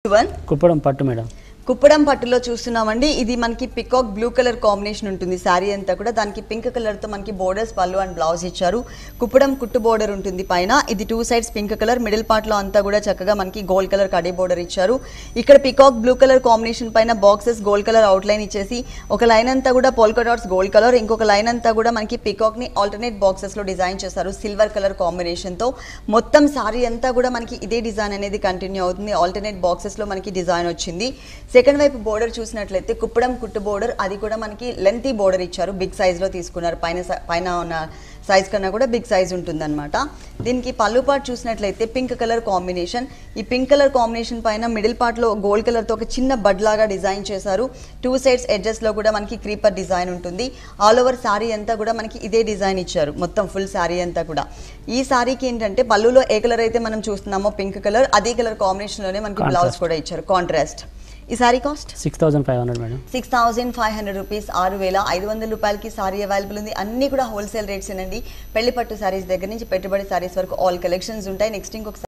కుప్పడం పట్టు మేడం కుప్పడం పట్టులో చూస్తున్నామండి. ఇది మనకి పికాక్ బ్లూ కలర్ కాంబినేషన్ ఉంటుంది. శారీ అంతా కూడా దానికి పింక్ కలర్ తో మనకి బోర్డర్స్ పళ్ళు అండ్ బ్లౌజ్ ఇచ్చారు. కుప్పడం కుట్టు బోర్డర్ ఉంటుంది పైన. ఇది 2 sides pink colour, middle part లో అంతా కూడా చక్కగా మనకి గోల్డ్ కలర్ కడీ బోర్డర్ ఇచ్చారు. ఇక్కడ పికాక్ బ్లూ కలర్ కాంబినేషన్ పైన boxes gold colour out line ఇచ్చేసి ఒక లైన్ అంతా కూడా పోల్కా డాట్స్ గోల్డ్ కలర్, ఇంకొక లైన్ అంతా కూడా మనకి పికాక్ ని ఆల్టర్నేట్ బాక్సెస్ లో డిజైన్ చేశారు సిల్వర్ కలర్ కాంబినేషన్ తో. మొత్తం శారీ అంతా కూడా మనకి ఇదే డిజైన్ అనేది కంటిన్యూ అవుతుంది. ఆల్టర్నేట్ బాక్సెస్ లో మనకి డిజైన్ వచ్చింది. సెకండ్ వైపు బోర్డర్ చూసినట్లయితే కుప్పడం కుట్టు బోర్డర్, అది కూడా మనకి లెంతీ బోర్డర్ ఇచ్చారు. బిగ్ సైజ్ లో తీసుకున్నారు. పైన ఉన్న సైజ్ కన్నా కూడా బిగ్ సైజ్ ఉంటుంది అనమాట. దీనికి పళ్ళు పార్ట్ చూసినట్లయితే పింక్ కలర్ కాంబినేషన్. ఈ పింక్ కలర్ కాంబినేషన్ పైన మిడిల్ పార్ట్ లో గోల్డ్ కలర్ తో ఒక చిన్న బడ్ లాగా డిజైన్ చేశారు. 2 సైడ్స్ ఎడ్జెస్ లో కూడా మనకి క్రీపర్ డిజైన్ ఉంటుంది. ఆల్ ఓవర్ శారీ అంతా కూడా మనకి ఇదే డిజైన్ ఇచ్చారు. మొత్తం ఫుల్ శారీ అంతా కూడా. ఈ శారీకి ఏంటంటే పళ్ళులో ఏ కలర్ అయితే మనం చూస్తున్నామో పింక్ కలర్, అదే కలర్ కాంబినేషన్ లోనే మనకి బ్లౌజ్ కూడా ఇచ్చారు కాంట్రాస్ట్. ఈ సారీ కాస్ట్ 6500 మేడం. 6500 రూపీస్, 6500 రూపాయలకి సారీ అవైలబుల్ ఉంది. అన్ని కూడా హోల్సేల్ రేట్స్ ఏనండి. పెళ్లి పట్టు సారీస్ దగ్గర నుంచి పెట్టుబడి సారీస్ వరకు ఆల్ కలెక్షన్స్ ఉంటాయి. నెక్స్ట్ ఇంకొక